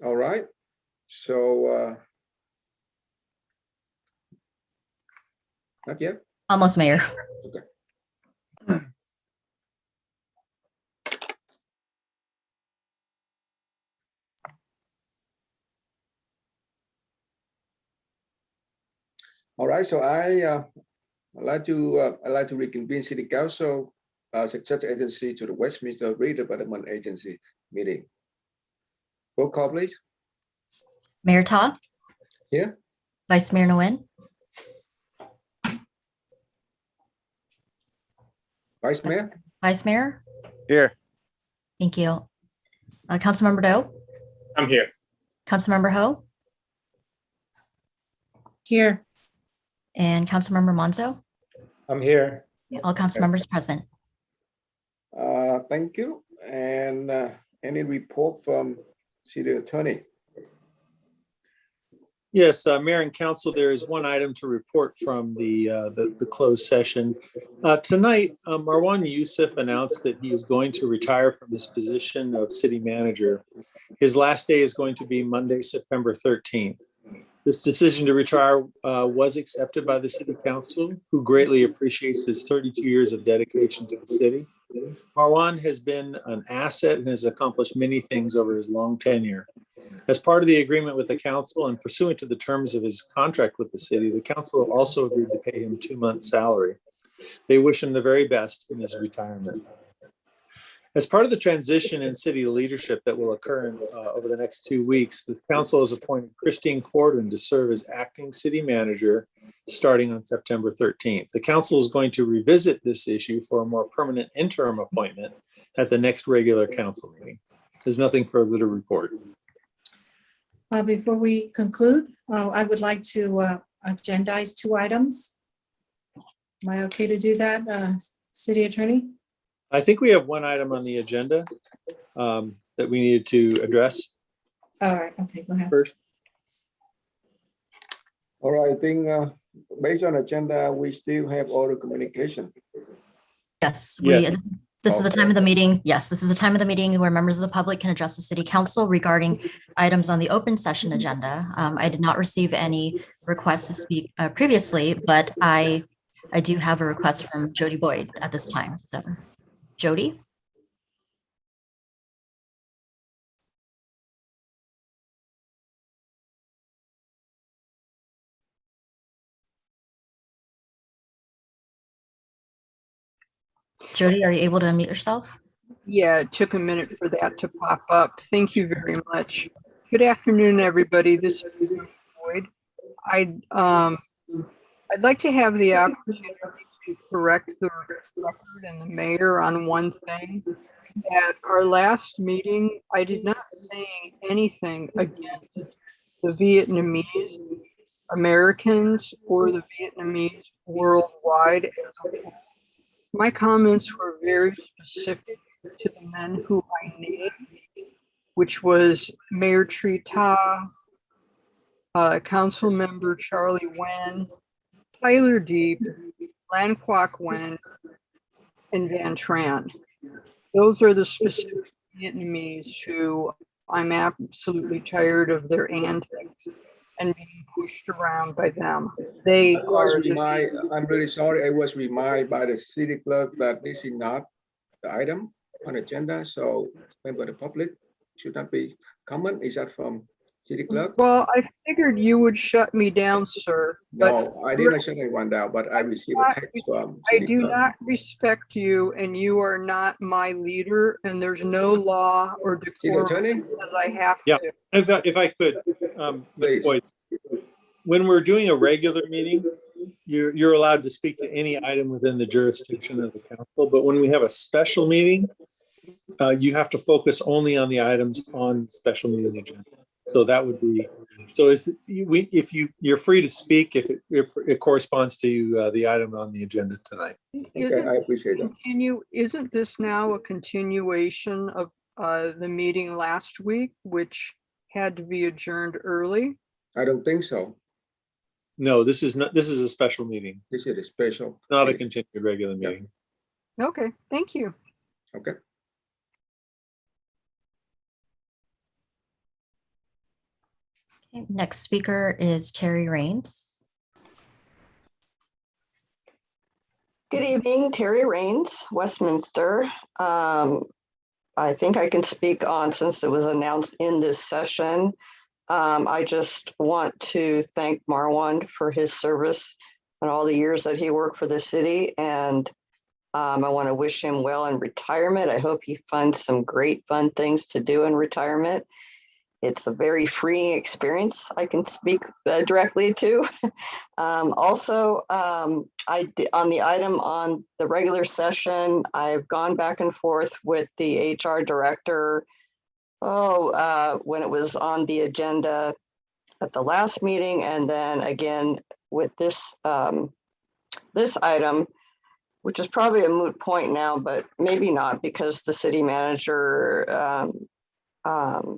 All right. So, not yet. Almost, Mayor. Okay. All right. So I'd like to reconvene City Council Successor Agency to the Westminster Redevelopment Agency meeting. Roll call, please. Mayor Ta, Here. Vice Mayor Nguyen, Vice Mayor. Vice Mayor. Here. Thank you. Councilmember Doe, I'm here. Councilmember Ho, Here. and Councilmember Monzo. I'm here. All council members present. Thank you. And any report from City Attorney? Yes, Mayor and Council, there is one item to report from the closed session. Tonight, Marwan Youssef announced that he is going to retire from his position of city manager. His last day is going to be Monday, September 13th. This decision to retire was accepted by the City Council, who greatly appreciates his 32 years of dedication to the city. Marwan has been an asset and has accomplished many things over his long tenure. As part of the agreement with the council and pursuant to the terms of his contract with the city, the council also agreed to pay him 2 months' salary. They wish him the very best in his retirement. As part of the transition in city leadership that will occur over the next 2 weeks, the council has appointed Christine Corden to serve as acting city manager starting on September 13th. The council is going to revisit this issue for a more permanent interim appointment at the next regular council meeting. There's nothing further to report. Before we conclude, I would like to agendize 2 items. Am I okay to do that, City Attorney? I think we have one item on the agenda that we needed to address All right, okay, go ahead. first. All right. I think based on agenda, we still have oral communication. Yes, Yes. this is the time of the meeting. Yes, this is the time of the meeting where members of the public can address the city council regarding items on the open session agenda. I did not receive any requests to speak previously, but I do have a request from Jody Boyd at this time. So, Jody? Jody, are you able to unmute yourself? Yeah, it took a minute for that to pop up. Thank you very much. Good afternoon, everybody. This is Boyd. I'd like to have the opportunity to correct the record and the mayor on one thing. At our last meeting, I did not say anything against the Vietnamese Americans or the Vietnamese worldwide as a whole. My comments were very specific to the men who I named, which was Mayor Tree Ta, Council Member Charlie Wen, Tyler Deep, Lan Quoc Wen, and Van Tran. Those are the specific Vietnamese who I'm absolutely tired of their antics and being pushed around by them. They are. I'm really sorry. I was reminded by the city clerk that this is not the item on agenda. So member of the public should not be comment. Is that from city clerk? Well, I figured you would shut me down, sir. No, I didn't shut anyone down, but I received a text from I city do clerk. not respect you, and you are not my leader, and there's no law or City decorum attorney, because I have Yeah. to. If I could, Please. Boyd, when we're doing a regular meeting, you're allowed to speak to any item within the jurisdiction of the council. But when we have a special meeting, you have to focus only on the items on special meeting agenda. So that would be, so if you're free to speak if it corresponds to the item on the agenda tonight. okay, I appreciate that. Isn't this now a continuation of the meeting last week, which had to be adjourned early? I don't think so. No, this is a special meeting, This is a special. not a continued regular meeting. Okay, thank you. Okay. Okay, next speaker is Terry Raines. Good evening, Terry Raines, Westminster. I think I can speak on, since it was announced in this session. I just want to thank Marwan for his service and all the years that he worked for the city. And I want to wish him well in retirement. I hope he finds some great fun things to do in retirement. It's a very freeing experience I can speak directly to. Also, on the item on the regular session, I've gone back and forth with the HR director. When it was on the agenda at the last meeting, and then again with this this item, which is probably a moot point now, but maybe not, because the city manager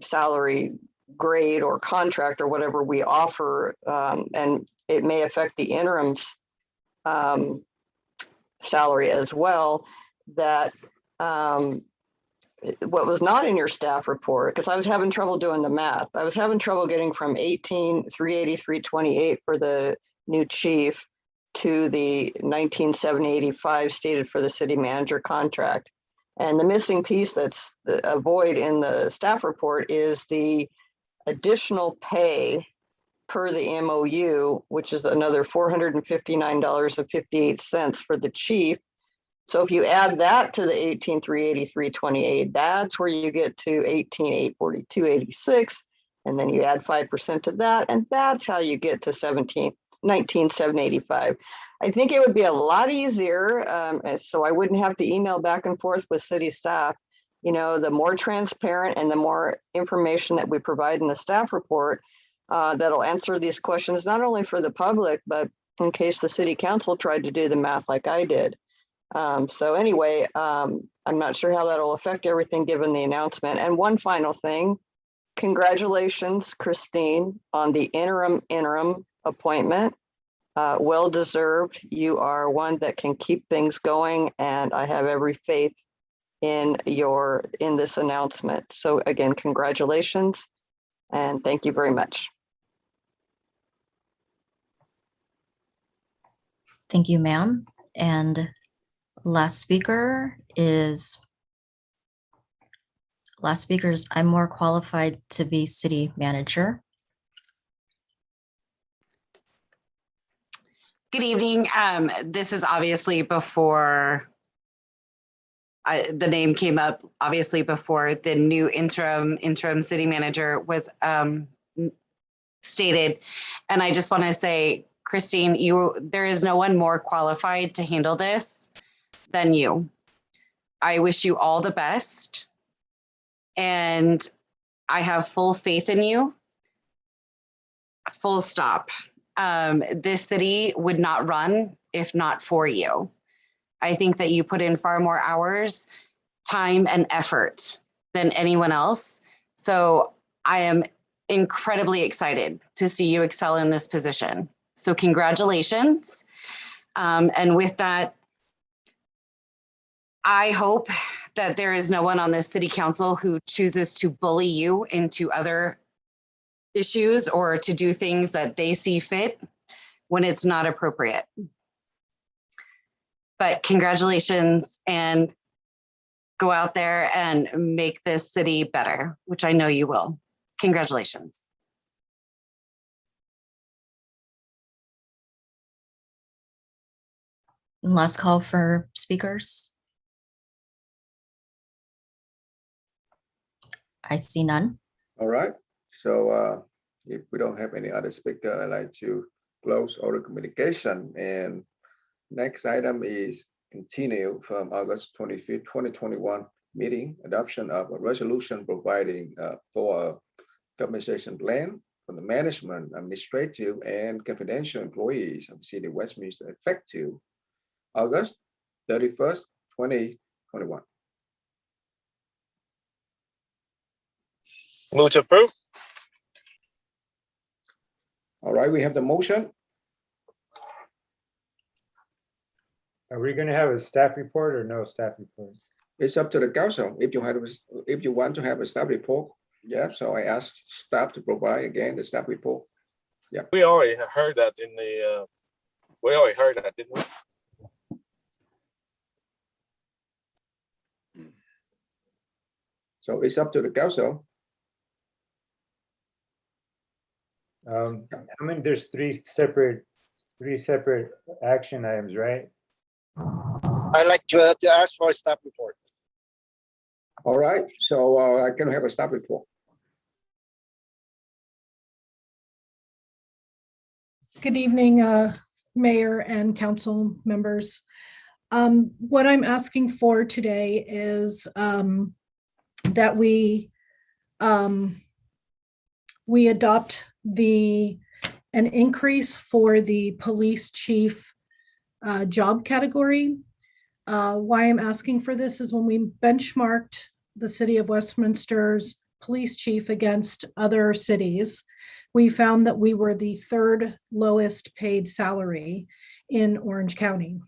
salary grade or contract or whatever we offer, and it may affect the interim's salary as well, that what was not in your staff report, because I was having trouble doing the math. I was having trouble getting from 18,383.28 for the new chief to the 19,785 stated for the city manager contract. And the missing piece that's a void in the staff report is the additional pay per the MOU, which is another $459.58 for the chief. So if you add that to the 18,383.28, that's where you get to 18,842.86, and then you add 5% to that, and that's how you get to 19,785. I think it would be a lot easier, so I wouldn't have to email back and forth with city staff. You know, the more transparent and the more information that we provide in the staff report, that'll answer these questions, not only for the public, but in case the city council tried to do the math like I did. So anyway, I'm not sure how that'll affect everything given the announcement. And one final thing, congratulations, Christine, on the interim appointment. Well-deserved. You are one that can keep things going, and I have every faith in this announcement. So again, congratulations, and thank you very much. Thank you, ma'am. And last speaker is, I'm more qualified to be city manager. Good evening. This is obviously before the name came up, obviously before the new interim city manager was stated. And I just want to say, Christine, there is no one more qualified to handle this than you. I wish you all the best. And I have full faith in you. Full stop. This city would not run if not for you. I think that you put in far more hours, time, and effort than anyone else. So I am incredibly excited to see you excel in this position. So congratulations. And with that, I hope that there is no one on this city council who chooses to bully you into other issues or to do things that they see fit when it's not appropriate. But congratulations, and go out there and make this city better, which I know you will. Congratulations. Last call for speakers. I see none. All right. So if we don't have any other speaker, I'd like to close our communication. And next item is continue from August 25th, 2021 meeting, adoption of a resolution providing for a compensation plan for the management, administrative, and confidential employees of the City of Westminster effective August 31st, 2021. Move to approve. All right, we have the motion. Are we going to have a staff report or no staff report? It's up to the council. If you want to have a staff report, Yeah, so I asked staff to provide again the staff report. We already heard that in the, we already heard that, didn't we? So it's up to the council. I mean, there's three separate action items, right? I'd like to ask for a staff report. All right, so I can have a staff report. Good evening, Mayor and council members. What I'm asking for today is that we adopt an increase for the police chief job category. Why I'm asking for this is when we benchmarked the city of Westminster's police chief against other cities, we found that we were the third lowest paid salary in Orange County.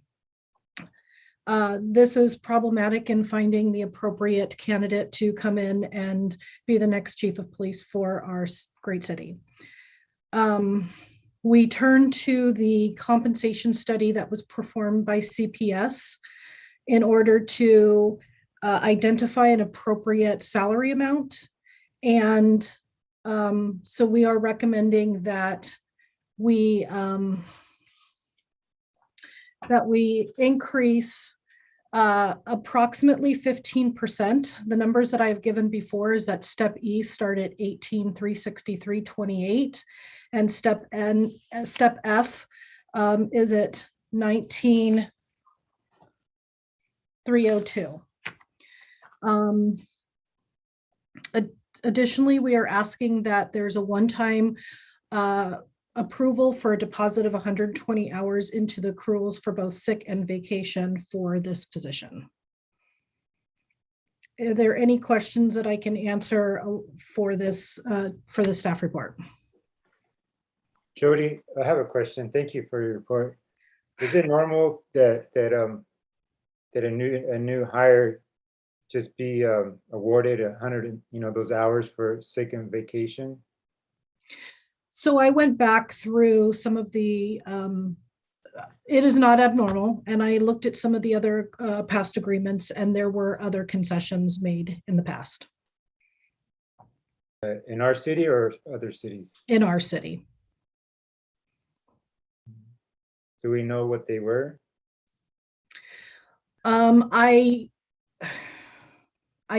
This is problematic in finding the appropriate candidate to come in and be the next chief of police for our great city. We turned to the compensation study that was performed by CPS in order to identify an appropriate salary amount. And so we are recommending that we increase approximately 15%. The numbers that I've given before is that step E start at 18,363.28, and step F is at 19,302. Additionally, we are asking that there's a one-time approval for a deposit of 120 hours into the accruals for both sick and vacation for this position. Are there any questions that I can answer for this for the staff report? Jody, I have a question. Thank you for your report. Is it normal that a new hire just be awarded 100, those hours for sick and vacation? So I went back through some of the, it is not abnormal, and I looked at some of the other past agreements, and there were other concessions made in the past. In our city or other cities? In our city. Do we know what they were? I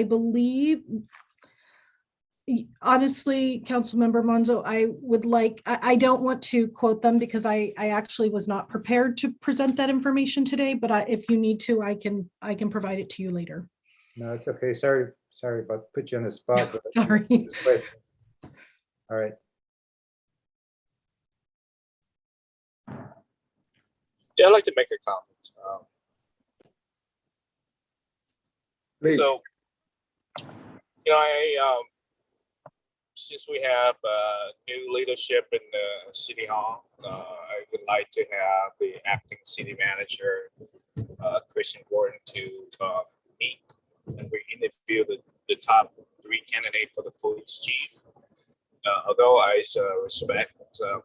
believe, honestly, Councilmember Monzo, I don't want to quote them because I actually was not prepared to present that information today, but if you need to, I can provide it to you later. No, it's okay. Sorry about put you on the spot. But Sorry. All right. Yeah, I'd like to make a comment. Please. So, since we have new leadership in the city hall, I would like to have the acting city manager, Christian Gordon, to meet and we interview the top 3 candidates for the police chief. Although I respect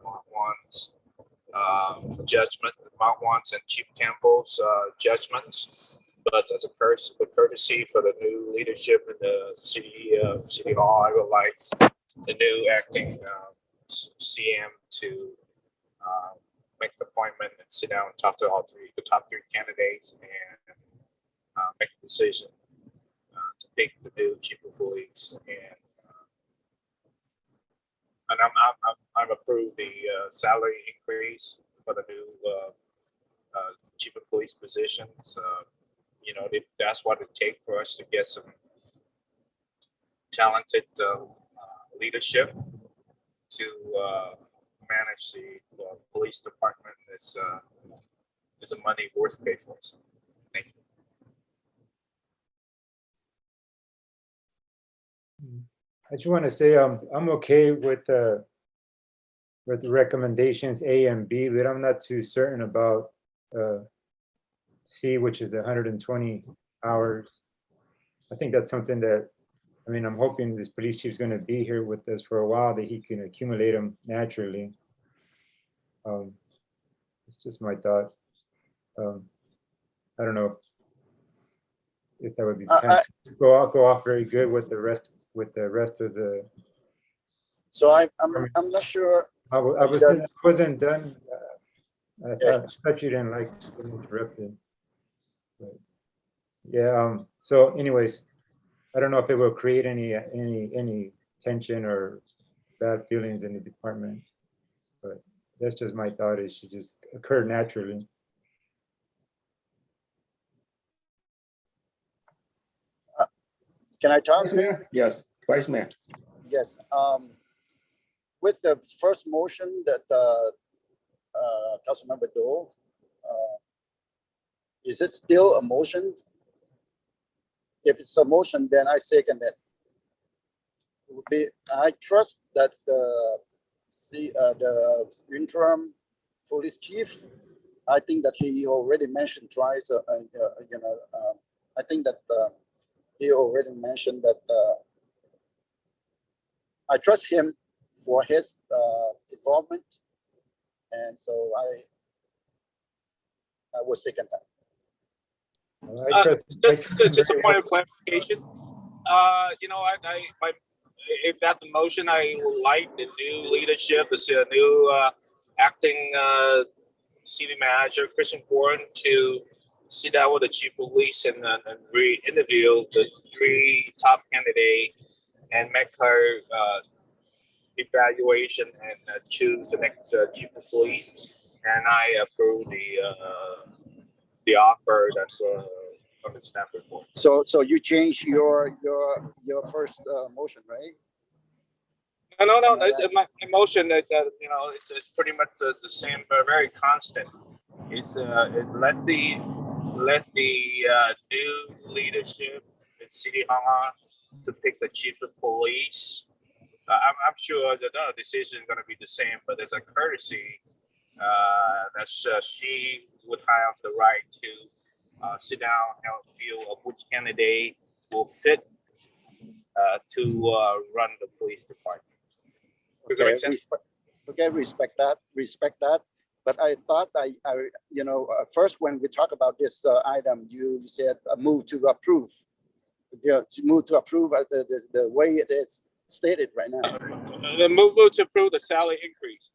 Marwan's judgment, Marwan's and Chief Campbell's judgments, but as a courtesy for the new leadership in the city hall, I would like the new acting CM to make an appointment and sit down and talk to the top three candidates and make a decision to pick the new chief of police. And I'm approved the salary increase for the new chief of police positions. That's what it takes for us to get some talented leadership to manage the police department. It's a money worth pay for. So, thank you. I just want to say I'm okay with the recommendations A and B, but I'm not too certain about C, which is 120 hours. I think that's something that I mean, I'm hoping this police chief's going to be here with us for a while, that he can accumulate them naturally. It's just my thought. I don't know if that would be go off very good with the rest of the. So I'm not sure. I wasn't done. I thought you didn't like being interrupted. But yeah. So, anyways, I don't know if it will create any tension or bad feelings in the department, but that's just my thought. It should just occur naturally. Can I talk? Vice Mayor? Yes, Vice Mayor. Yes. With the first motion that Councilmember Dole, is it still a motion? If it's a motion, then I second it. I trust that the interim police chief, I think that he already mentioned twice, I think that he already mentioned that I trust him for his involvement, and so I will second that. Just a point of clarification. If that's the motion, I would like the new leadership, the new acting city manager, Christian Gordon, to sit down with the chief of police and re-interview the 3 top candidates and make her evaluation and choose the next chief of police. And I approve the offer that's from the staff report. So you changed your first motion, right? No. It's my motion that it's pretty much the same, but very constant. It's let the new leadership in City Hall to pick the chief of police. I'm sure that the decision is going to be the same, but as a courtesy, that she would have the right to sit down and feel of which candidate will fit to run the police department. Does that make sense? Respect that. But I thought first when we talk about this item, you said move to approve. Yeah, to move to approve the way it is stated right now. The move to approve the salary increase.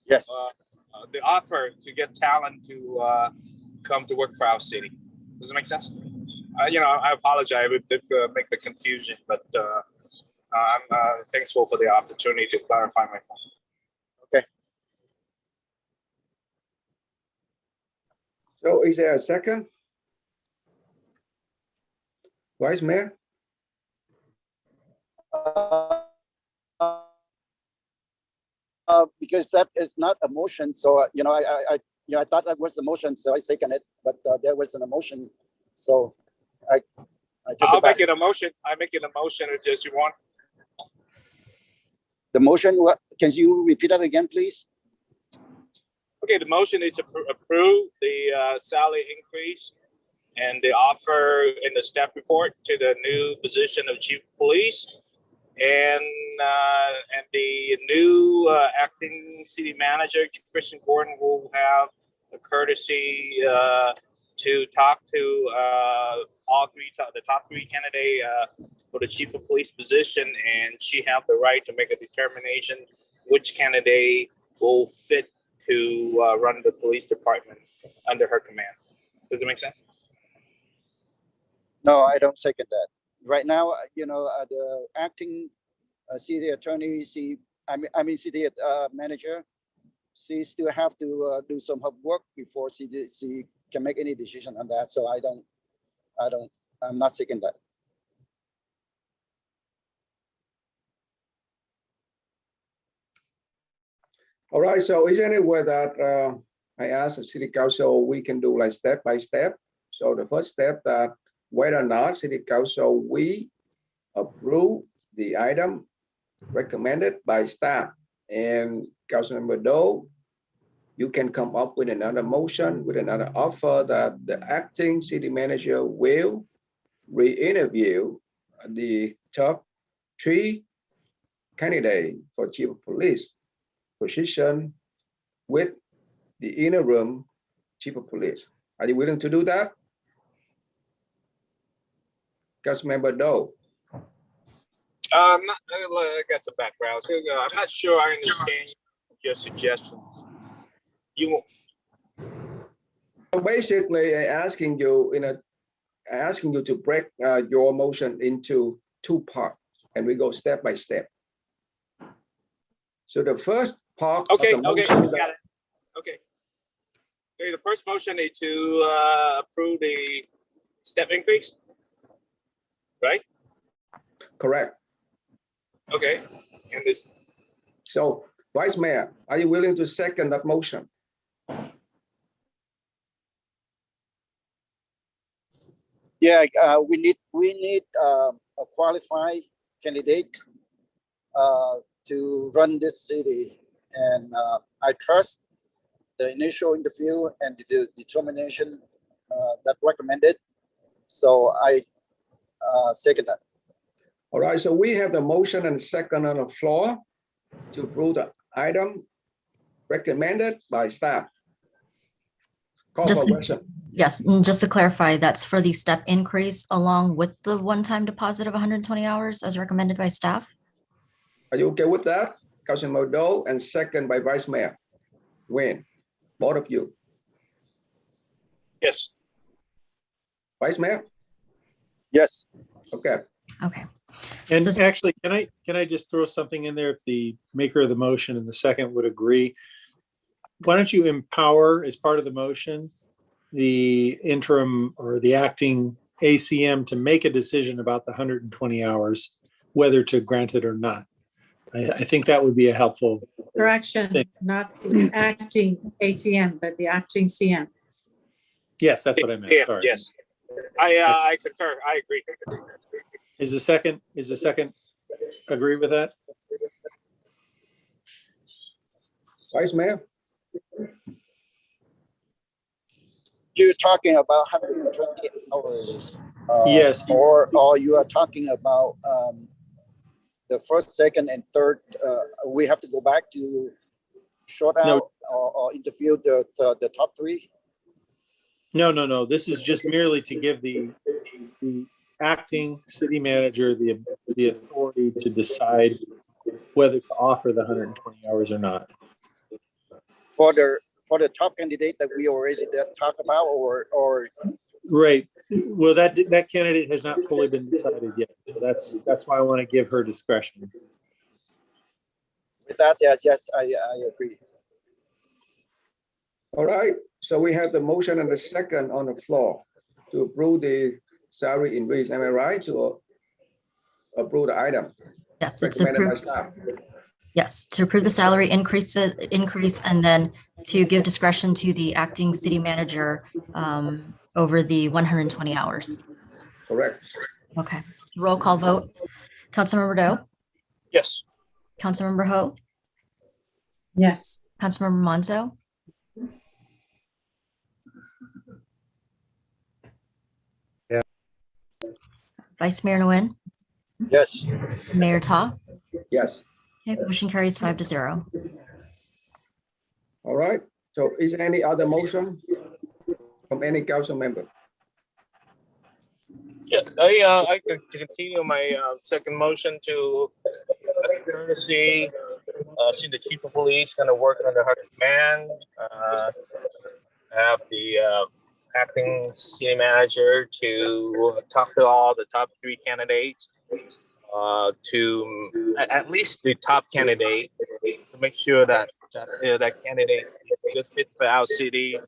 Yes. The offer to get talent to come to work for our city. Does it make sense? I apologize if it make the confusion, but I'm thankful for the opportunity to clarify my point. Okay. So is there a second? Vice Mayor? Because that is not a motion, so I thought that was the motion, so I second it, but there wasn't a motion, so I take I'll it back. make it a motion. I make it a motion if just you want. The motion, what? Can you repeat that again, please? Okay, the motion is to approve the salary increase and the offer in the staff report to the new position of chief of police, and the new acting city manager, Christian Gordon, will have the courtesy to talk to the top three candidates for the chief of police position, and she have the right to make a determination which candidate will fit to run the police department under her command. Does it make sense? No, I don't second that. Right now, the acting city attorney, city manager, she still have to do some homework before she can make any decision on that. So I'm not second that. All right, so is there any way that I asked the city council, we can do like step by step? So the first step, that whether or not city council, we approve the item recommended by staff, and Councilmember Doe, you can come up with another motion, with another offer that the acting city manager will re-interview the top 3 candidates for chief of police position with the interim chief of police. Are you willing to do that? Councilmember Doe. I got some background. So, I'm not sure I understand your suggestions. You So basically, asking you to break your motion into 2 parts, and we go step by step. So the first part okay? of the Okay, motion, got it. Okay. Okay, the first motion is to approve the step increase, right? correct. Okay, and this. So Vice Mayor, are you willing to second that motion? Yeah, we need a qualified candidate to run this city, and I trust the initial interview and the determination that recommended. So I second that. All right, so we have the motion and second on the floor to approve the item recommended by staff. Call Just for to- question. Yes, and just to clarify, that's for the step increase along with the one-time deposit of 120 hours as recommended by staff? Are you okay with that? Councilman Doe, and second by Vice Mayor Nguyen, both of you. Yes. Vice Mayor? Yes. Okay. Okay. And So- actually, can I just throw something in there if the maker of the motion and the second would agree? Why don't you empower, as part of the motion, the interim or the acting ACM to make a decision about the 120 hours, whether to grant it or not? I think that would be a helpful. Correction, not the acting ACM, but the acting CM. Yes, that's what I meant. Yeah, Sorry. yes. I concur. I agree. Is the second agree with that? Vice Mayor? You're talking about 120 hours. Yes. Or you are talking about the first, second, and third. We have to go back to short out No. or interview the top 3. No. This is just merely to give the acting city manager the authority to decide whether to offer the 120 hours or not. For the top candidate that we already talked about, or Right. Well, that candidate has not fully been decided yet. So that's why I want to give her discretion. with that, yes, I agree. All right, so we have the motion and the second on the floor to approve the salary increase. Am I right? To approve the item Yes, it's recommended by approved. staff. Yes, to approve the salary increase and then to give discretion to the acting city manager over the 120 hours. Correct. Okay, roll call vote. Councilmember Doe, Yes. Councilmember Ho, Yes. Councilmember Monzo, Yeah. Vice Mayor Nguyen, Yes. Mayor Ta. Yes. Okay, motion carries 5-0. All right. So is there any other motion from any council member? Yeah, I could continue my second motion to courtesy. See the chief of police gonna work under her command. Have the acting city manager to talk to all the top 3 candidates. To at least the top candidate to make sure that candidate is a good fit for our city,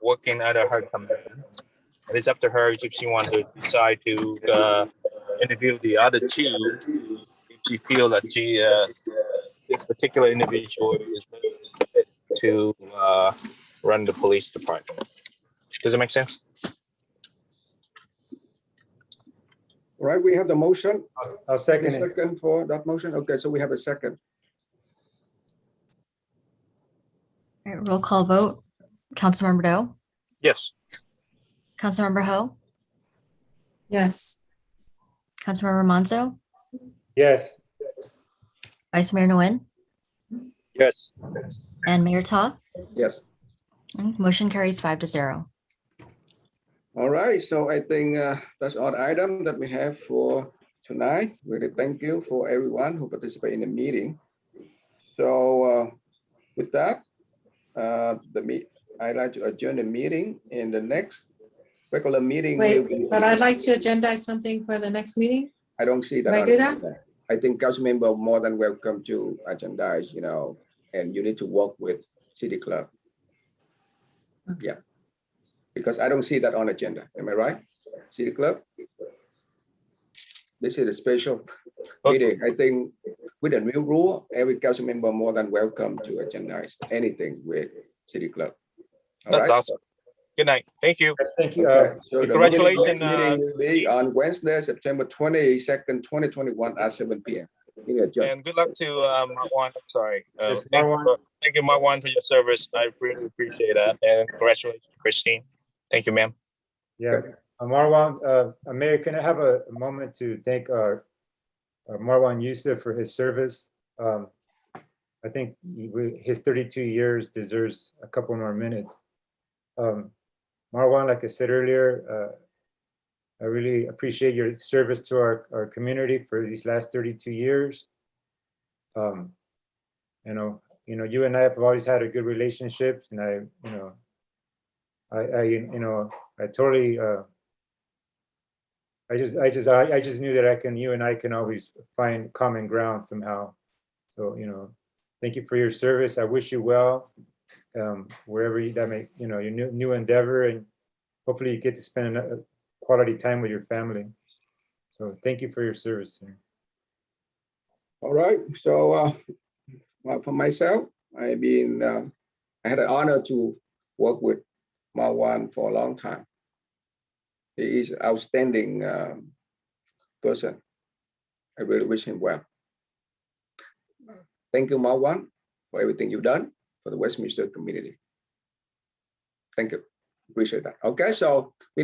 working under her command. It's up to her if she wants to decide to interview the other 2. If she feel that this particular individual is fit to run the police department. Does it make sense? All right, we have the motion. I'll second it. Second for that motion. Okay, so we have a second. All right, roll call vote. Councilmember Doe, Yes. Councilmember Ho, Yes. Councilmember Monzo, Yes. Vice Mayor Nguyen, Yes. and Mayor Ta. Yes. Motion carries 5-0. All right, so I think that's all the item that we have for tonight. Really thank you for everyone who participated in the meeting. So with that, I'd like to adjourn the meeting, and the next regular meeting will be. Wait, but I'd like to agendize something for the next meeting. I don't see that. Can I on do the that? agenda. I think council member are more than welcome to agendize, and you need to work with city clerk. Yeah, because I don't see that on agenda. Am I right? City clerk? This is a special meeting. I think with the new rule, every council member more than welcome to agendize anything with city clerk. All That's right? awesome. Good night. Thank you. Thank you. Okay, so the Congratulations, next meeting will be on Wednesday, September 22nd, 2021 at 7 p.m. and good luck to Marwan. Sorry. Yes, Marwan. Thank you, Marwan, for your service. I really appreciate that. And congratulations, Christine. Thank you, ma'am. Yeah, Marwan, Mayor, can I have a moment to thank Marwan Yusuf for his service? I think his 32 years deserves a couple more minutes. Marwan, like I said earlier, I really appreciate your service to our community for these last 32 years. You and I have always had a good relationship, and I totally, I just knew that you and I can always find common ground somehow. So, thank you for your service. I wish you well, wherever that may, your new endeavor, and hopefully you get to spend a quality time with your family. So thank you for your service, sir. All right, so for myself, I had an honor to work with Marwan for a long time. He is an outstanding person. I really wish him well. Thank you, Marwan, for everything you've done for the Westminster community. Thank you. Appreciate that. Okay, so